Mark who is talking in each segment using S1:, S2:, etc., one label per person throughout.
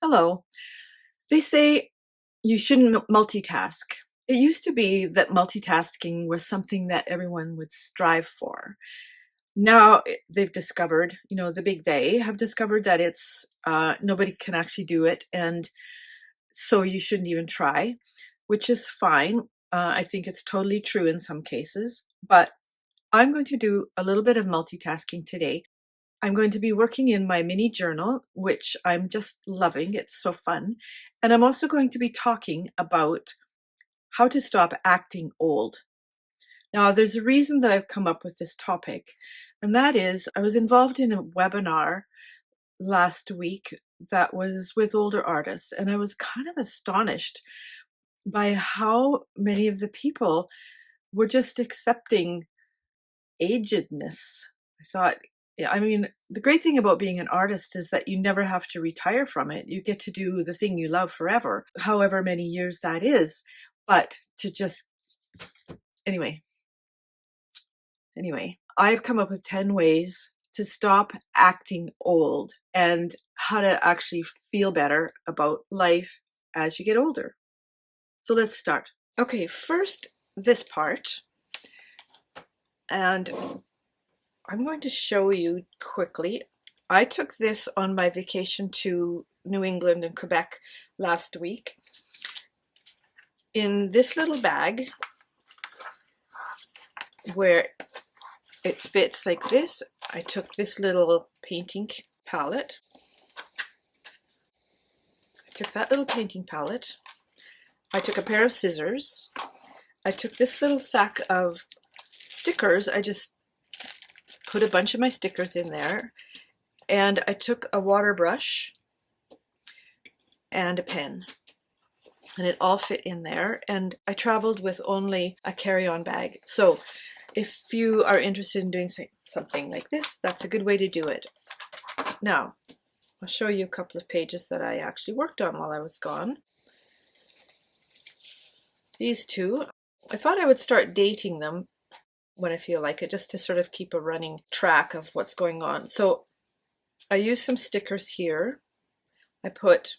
S1: Hello. They say you shouldn't multitask. It used to be that multitasking was something that everyone would strive for. Now they've discovered, the big they have discovered that it's nobody can actually do it, and so you shouldn't even try, which is fine. I think it's totally true in some cases, but I'm going to do a little bit of multitasking today. I'm going to be working in my mini journal, which I'm just loving. It's so fun. And I'm also going to be talking about how to stop acting old. Now, there's a reason that I've come up with this topic, and that is I was involved in a webinar last week that was with older artists, and I was kind of astonished by how many of the people were just accepting agedness. I thought, yeah, I mean, the great thing about being an artist is that you never have to retire from it. You get to do the thing you love forever, however many years that is. But to just, anyway, I've come up with 10 ways to stop acting old and how to actually feel better about life as you get older. So let's start. Okay, first, this part. And I'm going to show you quickly. I took this on my vacation to New England and Quebec last week. In this little bag, where it fits like this, I took this little painting palette. I took that little painting palette. I took a pair of scissors. I took this little sack of stickers. I just put a bunch of my stickers in there, and I took a water brush and a pen, and it all fit in there. And I traveled with only a carry-on bag. So if you are interested in doing something like this, that's a good way to do it. Now, I'll show you a couple of pages that I actually worked on while I was gone. These two, I thought I would start dating them when I feel like it, just to sort of keep a running track of what's going on. So I used some stickers here. I put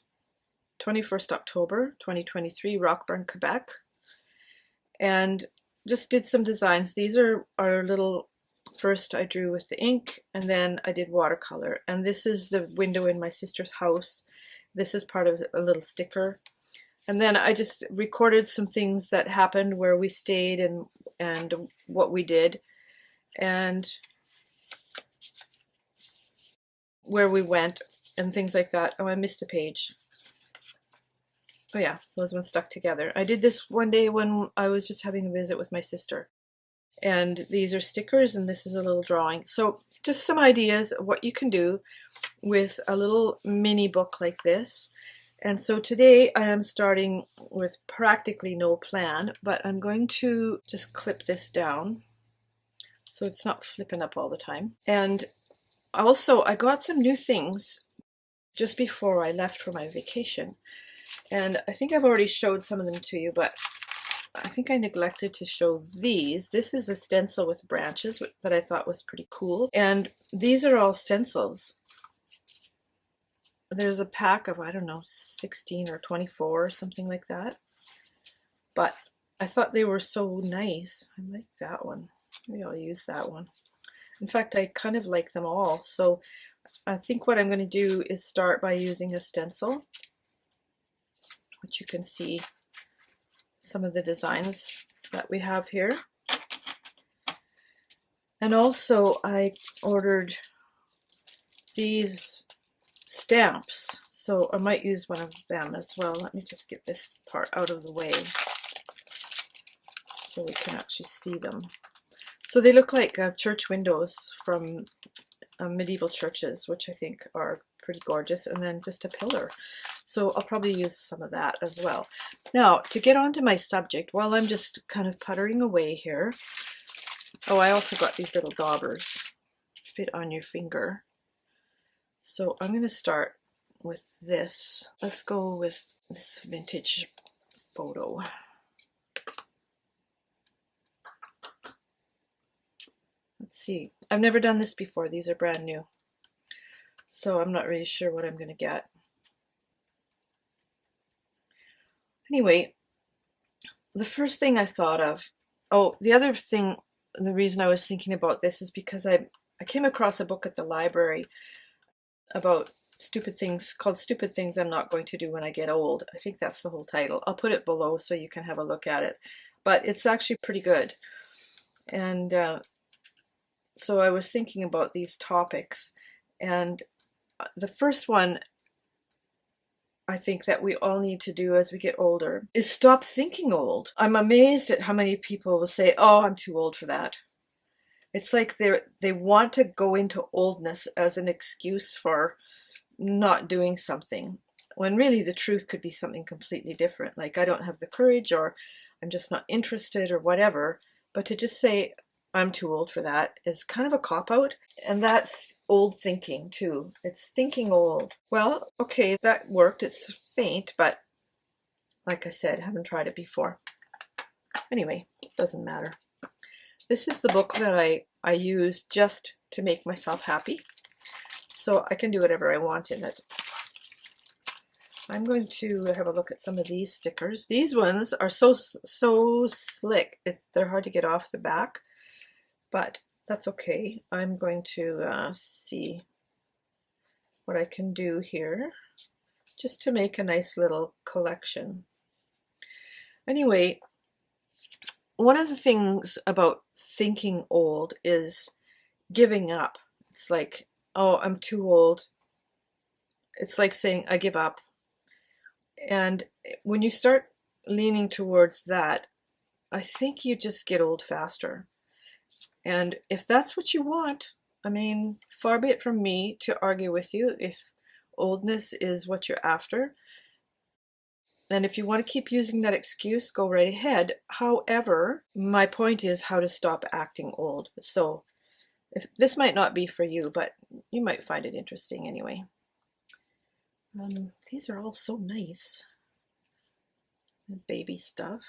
S1: 21st October 2023, Rockburn, Quebec, and just did some designs. These are little, first I drew with the ink, and then I did watercolor. And this is the window in my sister's house. This is part of a little sticker. And then I just recorded some things that happened where we stayed and what we did and where we went and things like that. Oh, I missed a page. Oh yeah, those ones stuck together. I did this one day when I was just having a visit with my sister. And these are stickers, and this is a little drawing. So just some ideas of what you can do with a little mini book like this. And so today I am starting with practically no plan, but I'm going to just clip this down so it's not flipping up all the time. And also I got some new things just before I left for my vacation. And I think I've already showed some of them to you, but I think I neglected to show these. This is a stencil with branches that I thought was pretty cool. And these are all stencils. There's a pack of, I don't know, 16 or 24 or something like that. But I thought they were so nice. I like that one. Maybe I'll use that one. In fact, I kind of like them all. So I think what I'm going to do is start by using a stencil, which you can see some of the designs that we have here. And also I ordered these stamps, so I might use one of them as well. Let me just get this part out of the way so we can actually see them. So they look like church windows from medieval churches, which I think are pretty gorgeous, and then just a pillar. So I'll probably use some of that as well. Now, to get on to my subject, while I'm just kind of puttering away here, oh, I also got these little daubers, fit on your finger. So I'm going to start with this. Let's go with this vintage photo. Let's see. I've never done this before. These are brand new. So I'm not really sure what I'm going to get. Anyway, the first thing I thought of, oh, the other thing, the reason I was thinking about this is because I came across a book at the library about stupid things, called Stupid Things I'm Not Going to Do When I Get Old. I think that's the whole title. I'll put it below so you can have a look at it. But it's actually pretty good. And so I was thinking about these topics. And the first one I think that we all need to do as we get older is stop thinking old. I'm amazed at how many people will say, oh, I'm too old for that. It's like they want to go into oldness as an excuse for not doing something, when really the truth could be something completely different. Like, I don't have the courage, or I'm just not interested, or whatever. But to just say, I'm too old for that is kind of a cop-out. And that's old thinking too. It's thinking old. Well, okay, that worked. It's faint, but like I said, I haven't tried it before. Anyway, it doesn't matter. This is the book that I use just to make myself happy. So I can do whatever I want in it. I'm going to have a look at some of these stickers. These ones are so slick. They're hard to get off the back, but that's okay. I'm going to see what I can do here just to make a nice little collection. Anyway, one of the things about thinking old is giving up. It's like, oh, I'm too old. It's like saying, I give up. And when you start leaning towards that, I think you just get old faster. And if that's what you want, I mean, far be it from me to argue with you if oldness is what you're after. And if you want to keep using that excuse, go right ahead. However, my point is how to stop acting old. So if this might not be for you, but you might find it interesting anyway. These are all so nice. Baby stuff.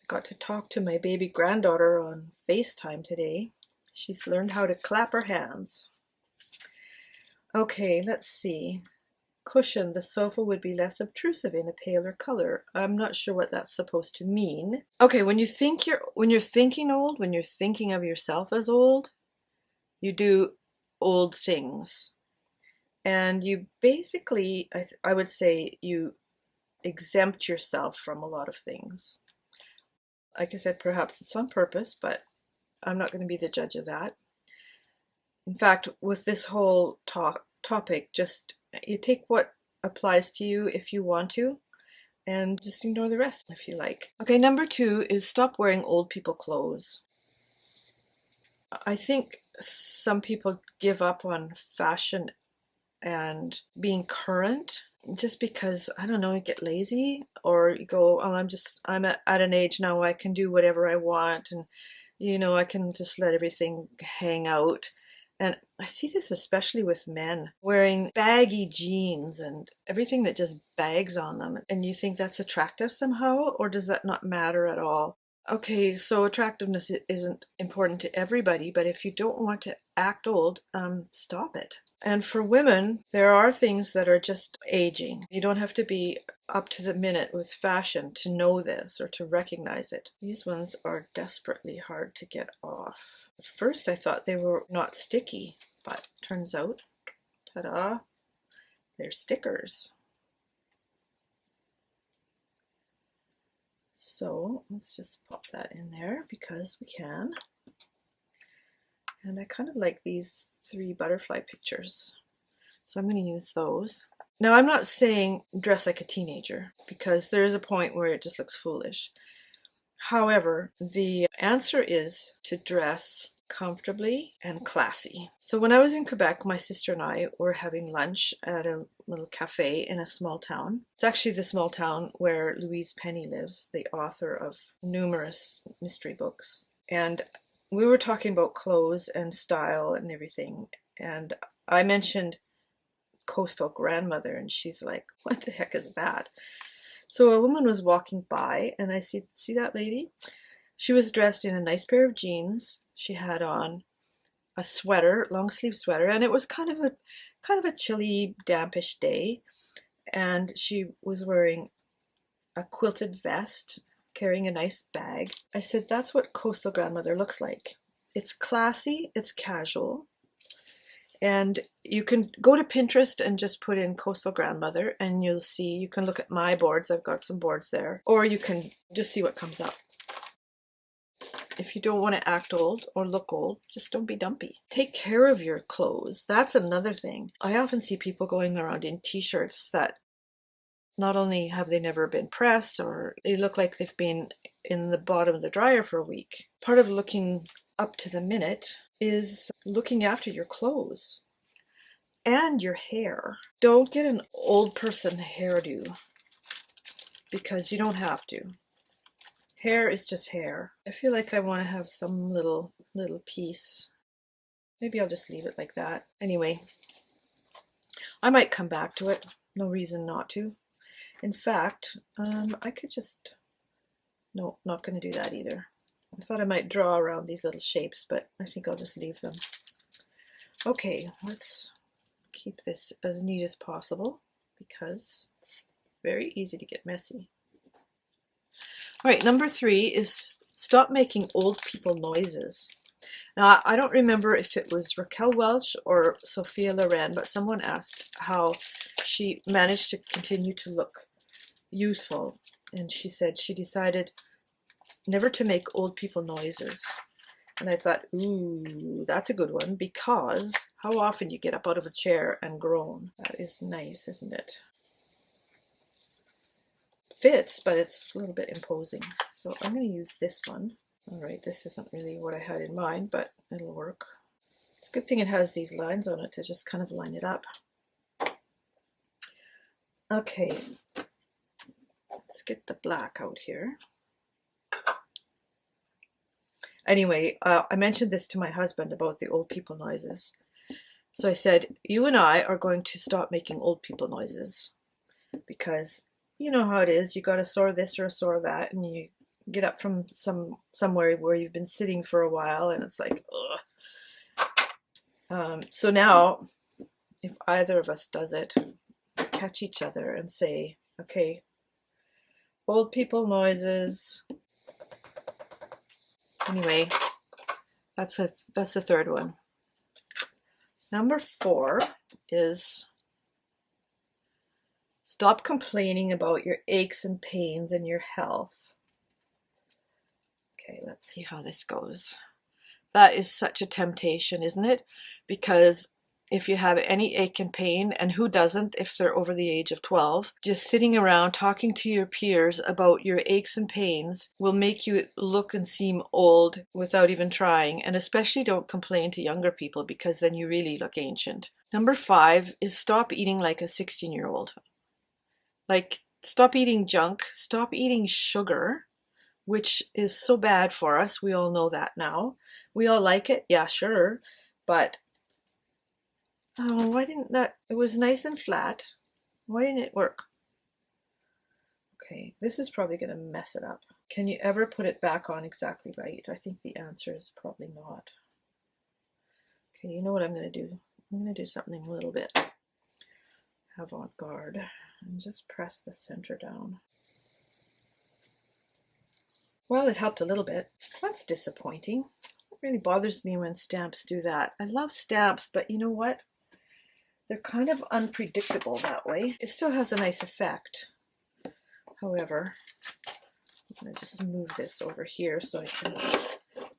S1: I got to talk to my baby granddaughter on FaceTime today. She's learned how to clap her hands. Okay, let's see. Cushion, the sofa would be less obtrusive in a paler color. I'm not sure what that's supposed to mean. Okay, when you're thinking old, when you're thinking of yourself as old, you do old things. And you basically, I would say, you exempt yourself from a lot of things. Like I said, perhaps it's on purpose, but I'm not going to be the judge of that. In fact, with this whole topic, just you take what applies to you if you want to, and just ignore the rest if you like. Okay, number 2 is stop wearing old people clothes. I think some people give up on fashion and being current just because, I don't know, you get lazy, or you go, oh, I'm at an age now where I can do whatever I want, and I can just let everything hang out. And I see this especially with men wearing baggy jeans and everything that just bags on them. And you think that's attractive somehow, or does that not matter at all? Okay, so attractiveness isn't important to everybody, but if you don't want to act old, stop it. And for women, there are things that are just aging. You don't have to be up to the minute with fashion to know this or to recognize it. These ones are desperately hard to get off. At first I thought they were not sticky, but turns out, ta-da, they're stickers. So let's just pop that in there because we can. And I kind of like these 3 butterfly pictures, so I'm going to use those. Now, I'm not saying dress like a teenager, because there is a point where it just looks foolish. However, the answer is to dress comfortably and classy. So when I was in Quebec, my sister and I were having lunch at a little cafe in a small town. It's actually the small town where Louise Penny lives, the author of numerous mystery books. And we were talking about clothes and style and everything. And I mentioned coastal grandmother, and she's like, what the heck is that? So a woman was walking by, and I see that lady? She was dressed in a nice pair of jeans. She had on a sweater, long sleeve sweater, and it was kind of a chilly, dampish day. And she was wearing a quilted vest, carrying a nice bag. I said, that's what coastal grandmother looks like. It's classy, it's casual, and you can go to Pinterest and just put in coastal grandmother and you'll see, you can look at my boards, I've got some boards there, or you can just see what comes up. If you don't want to act old or look old, just don't be dumpy. Take care of your clothes. That's another thing. I often see people going around in t-shirts that not only have they never been pressed, or they look like they've been in the bottom of the dryer for a week. Part of looking up to the minute is looking after your clothes and your hair. Don't get an old person hairdo because you don't have to. Hair is just hair. I feel like I want to have some little piece. Maybe I'll just leave it like that. Anyway, I might come back to it. No reason not to. In fact, I could just... No, not going to do that either. I thought I might draw around these little shapes, but I think I'll just leave them. Okay, let's keep this as neat as possible because it's very easy to get messy. All right, number 3 is stop making old people noises. Now, I don't remember if it was Raquel Welch or Sophia Loren, but someone asked how she managed to continue to look youthful. And she said she decided never to make old people noises. And I thought, ooh, that's a good one, because how often you get up out of a chair and groan. That is nice, isn't it? Fits, but it's a little bit imposing. So I'm going to use this one. All right, this isn't really what I had in mind, but it'll work. It's a good thing it has these lines on it to just kind of line it up. Okay, let's get the black out here. Anyway, I mentioned this to my husband about the old people noises. So I said, you and I are going to stop making old people noises, because you know how it is. You got a sore this or a sore that, and you get up from somewhere where you've been sitting for a while, and it's like, ugh. So now, if either of us does it, we catch each other and say, okay, old people noises. Anyway, that's the third one. Number 4 is stop complaining about your aches and pains and your health. Okay, let's see how this goes. That is such a temptation, isn't it? Because if you have any ache and pain, and who doesn't if they're over the age of 12, just sitting around talking to your peers about your aches and pains will make you look and seem old without even trying. And especially don't complain to younger people, because then you really look ancient. Number 5 is stop eating like a 16-year-old. Like, stop eating junk, stop eating sugar, which is so bad for us. We all know that now. We all like it, yeah, sure, but oh, why didn't that, it was nice and flat. Why didn't it work? Okay, this is probably going to mess it up. Can you ever put it back on exactly right? I think the answer is probably not. Okay, you know what I'm going to do? I'm going to do something a little bit avant-garde and just press the center down. Well, it helped a little bit. That's disappointing. It really bothers me when stamps do that. I love stamps, but you know what? They're kind of unpredictable that way. It still has a nice effect. However, I'm going to just move this over here so I can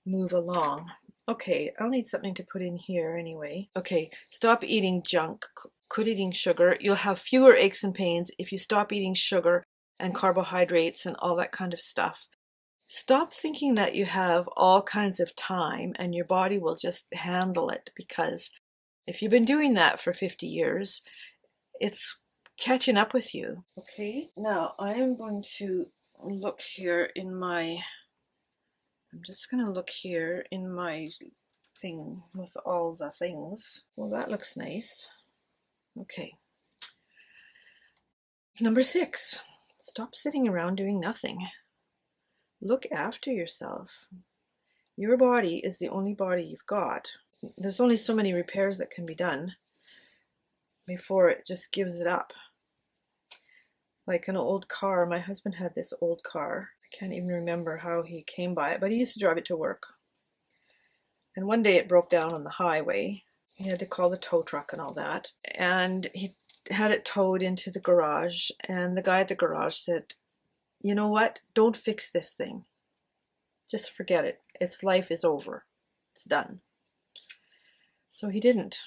S1: move along. Okay, I'll need something to put in here anyway. Okay, stop eating junk. Quit eating sugar. You'll have fewer aches and pains if you stop eating sugar and carbohydrates and all that kind of stuff. Stop thinking that you have all kinds of time and your body will just handle it, because if you've been doing that for 50 years, it's catching up with you. Okay, now I am going to look here in my, I'm just going to look here in my thing with all the things. Well, that looks nice. Okay. Number 6, stop sitting around doing nothing. Look after yourself. Your body is the only body you've got. There's only so many repairs that can be done before it just gives it up. like an old car. My husband had this old car. I can't even remember how he came by it, but he used to drive it to work. And one day it broke down on the highway. He had to call the tow truck and all that. And he had it towed into the garage. And the guy at the garage said, you know what? Don't fix this thing. Just forget it. Its life is over. It's done. So he didn't.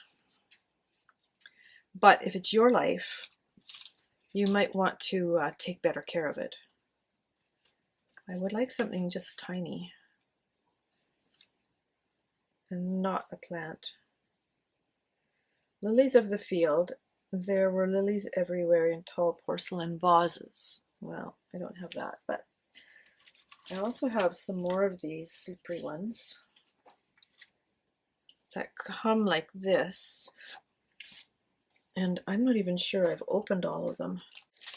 S1: But if it's your life, you might want to take better care of it. I would like something just tiny and not a plant. Lilies of the field. There were lilies everywhere in tall porcelain vases. Well, I don't have that, but I also have some more of these slippery ones that come like this. And I'm not even sure I've opened all of them.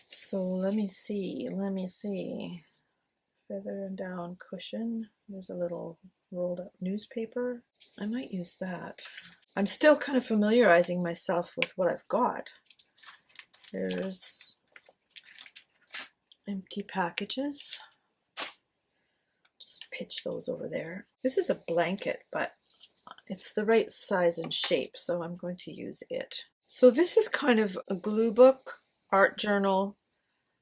S1: So let me see. Feather and down cushion. There's a little rolled up newspaper. I might use that. I'm still kind of familiarizing myself with what I've got. There's empty packages. Just pitch those over there. This is a blanket, but it's the right size and shape, so I'm going to use it. So this is kind of a glue book, art journal,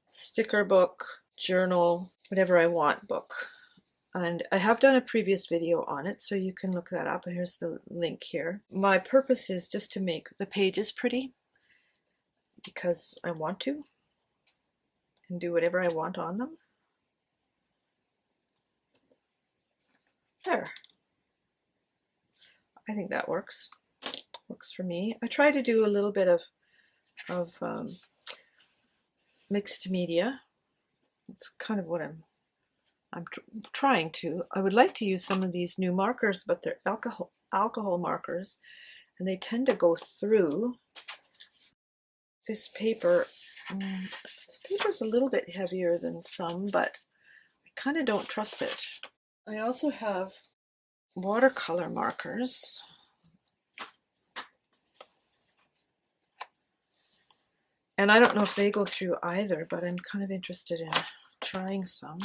S1: sticker book, journal, whatever I want book. And I have done a previous video on it, so you can look that up. Here's the link here. My purpose is just to make the pages pretty because I want to and do whatever I want on them. There. I think that works. Works for me. I try to do a little bit of mixed media. It's kind of what I'm trying to. I would like to use some of these new markers, but they're alcohol markers, and they tend to go through this paper. This paper is a little bit heavier than some, but I kind of don't trust it. I also have watercolor markers. And I don't know if they go through either, but I'm kind of interested in trying some.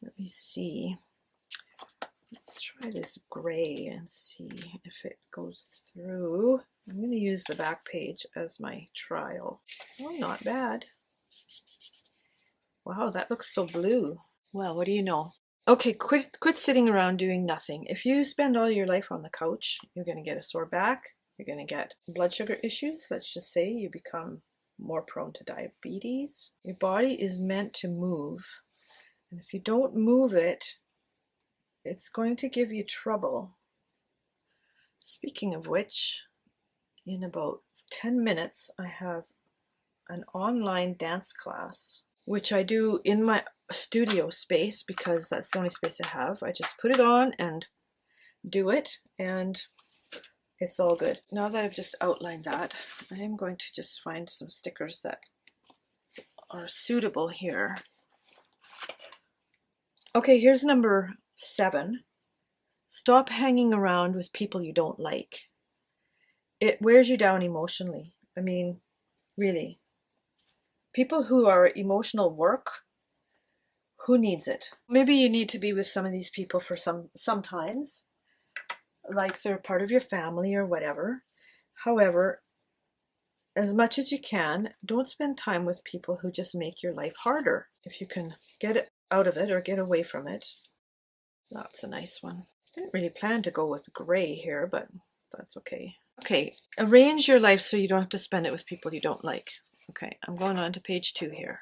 S1: Let me see. Let's try this gray and see if it goes through. I'm going to use the back page as my trial. Oh, not bad. Wow, that looks so blue. Well, what do you know? Okay, quit sitting around doing nothing. If you spend all your life on the couch, you're going to get a sore back. You're going to get blood sugar issues. Let's just say you become more prone to diabetes. Your body is meant to move. And if you don't move it, it's going to give you trouble. Speaking of which, in about 10 minutes, I have an online dance class, which I do in my studio space because that's the only space I have. I just put it on and do it, and it's all good. Now that I've just outlined that, I am going to just find some stickers that are suitable here. Okay, here's number 7. Stop hanging around with people you don't like. It wears you down emotionally. I mean, really. People who are emotional work, who needs it? Maybe you need to be with some of these people for sometimes, like they're part of your family or whatever. However, as much as you can, don't spend time with people who just make your life harder. If you can get it out of it or get away from it. That's a nice one. Didn't really plan to go with gray here, but that's okay. Okay, arrange your life so you don't have to spend it with people you don't like. Okay, I'm going on to page 2 here.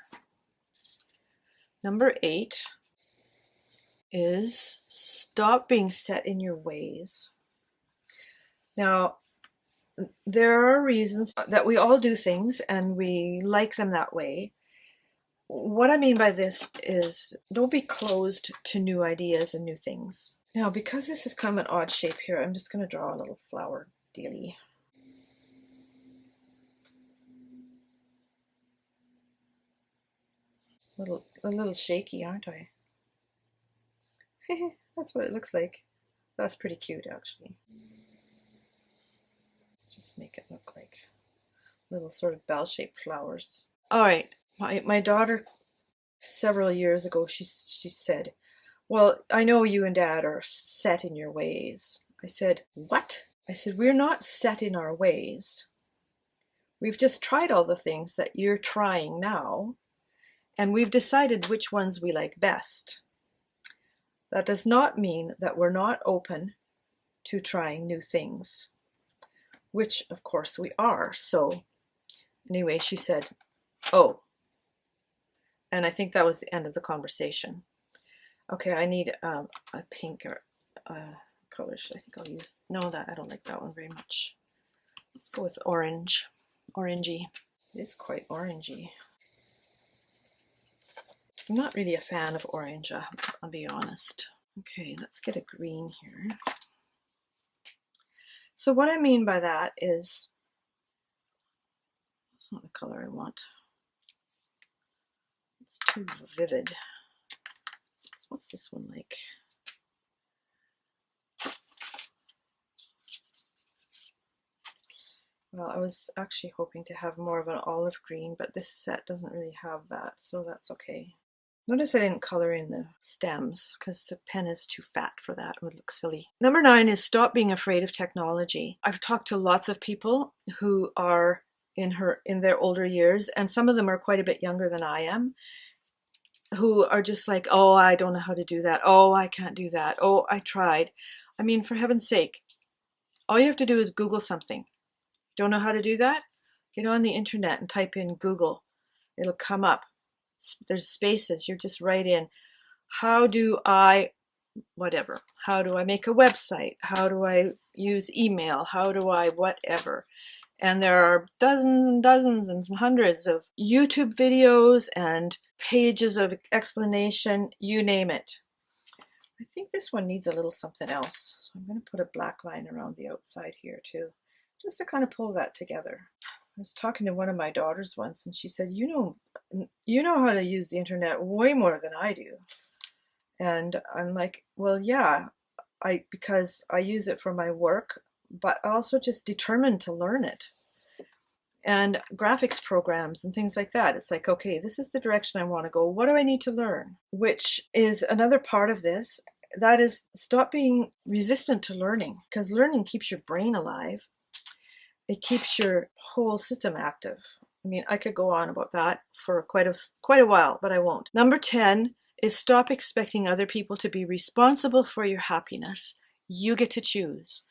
S1: Number 8 is stop being set in your ways. Now, there are reasons that we all do things and we like them that way. What I mean by this is don't be closed to new ideas and new things. Now, because this is kind of an odd shape here, I'm just going to draw a little flower dealie. A little shaky, aren't I? That's what it looks like. That's pretty cute, actually. Just make it look little sort of bell-shaped flowers. All right, my daughter, several years ago, she said, well, I know you and Dad are set in your ways. I said, what? I said, we're not set in our ways. We've just tried all the things that you're trying now, and we've decided which ones we like best. That does not mean that we're not open to trying new things, which of course we are. So anyway, she said, oh, and I think that was the end of the conversation. Okay, I need a pink or color. I think I'll use, no, that I don't like that one very much. Let's go with orange, orangey. It is quite orangey. I'm not really a fan of orange, I'll be honest. Okay, let's get a green here. So what I mean by that is, it's not the color I want. It's too vivid. What's this one like? Well, I was actually hoping to have more of an olive green, but this set doesn't really have that, so that's okay. Notice I didn't color in the stems because the pen is too fat for that. It would look silly. Number 9 is stop being afraid of technology. I've talked to lots of people who are in their older years, and some of them are quite a bit younger than I am, who are just like, oh, I don't know how to do that. Oh, I can't do that. Oh, I tried. I mean, for heaven's sake, all you have to do is Google something. Don't know how to do that? Get on the internet and type in Google. It'll come up. There's spaces. You're just write in, how do I, whatever. How do I make a website? How do I use email? How do I whatever? And there are dozens and dozens and hundreds of YouTube videos and pages of explanation, you name it. I think this one needs a little something else. So I'm going to put a black line around the outside here too, just to kind of pull that together. I was talking to one of my daughters once and she said, you know how to use the internet way more than I do. And I'm like, well, yeah, because I use it for my work, but also just determined to learn it. And graphics programs and things like that. It's like, okay, this is the direction I want to go. What do I need to learn? Which is another part of this. That is, stop being resistant to learning, because learning keeps your brain alive. It keeps your whole system active. I mean, I could go on about that for quite a while, but I won't. Number 10 is stop expecting other people to be responsible for your happiness. You get to choose.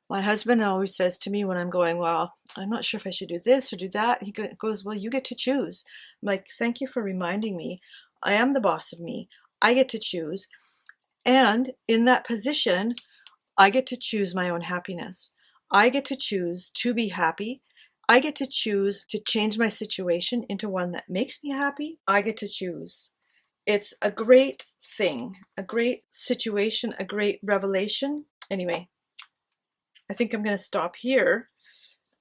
S1: My husband always says to me when I'm going, well, I'm not sure if I should do this or do that. He goes, well, you get to choose. I'm like, thank you for reminding me. I am the boss of me. I get to choose. And in that position, I get to choose my own happiness. I get to choose to be happy. I get to choose to change my situation into one that makes me happy. I get to choose. It's a great thing, a great situation, a great revelation. Anyway, I think I'm going to stop here.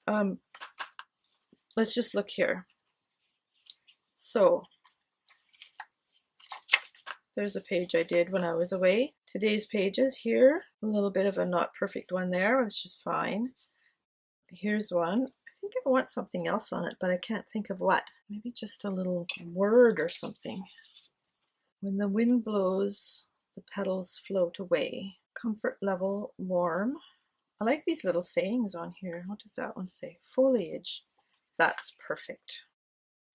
S1: Let's just look here. So there's a page I did when I was away. Today's pages here, a little bit of a not perfect one there, which is fine. Here's one. I think I want something else on it, but I can't think of what. Maybe just a little word or something. When the wind blows, the petals float away. Comfort level, warm. I like these little sayings on here. What does that one say? Foliage. That's perfect.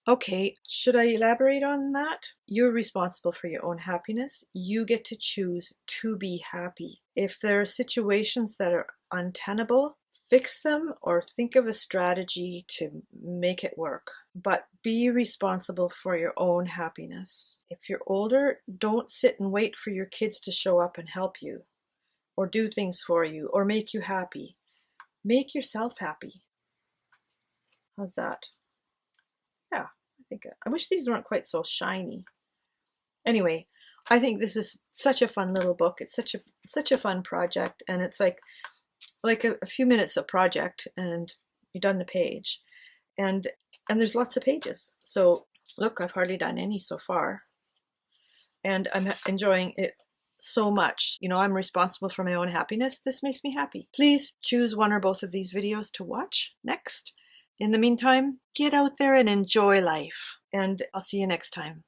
S1: Okay, should I elaborate on that? You're responsible for your own happiness. You get to choose to be happy. If there are situations that are untenable, fix them or think of a strategy to make it work. But be responsible for your own happiness. If you're older, don't sit and wait for your kids to show up and help you, or do things for you, or make you happy. Make yourself happy. How's that? Yeah, I wish these weren't quite so shiny. Anyway, I think this is such a fun little book. It's such a fun project, and it's like a few minutes of project, and you've done the page, and there's lots of pages. So look, I've hardly done any so far, and I'm enjoying it so much. You know, I'm responsible for my own happiness. This makes me happy. Please choose one or both of these videos to watch next. In the meantime, get out there and enjoy life. And I'll see you next time.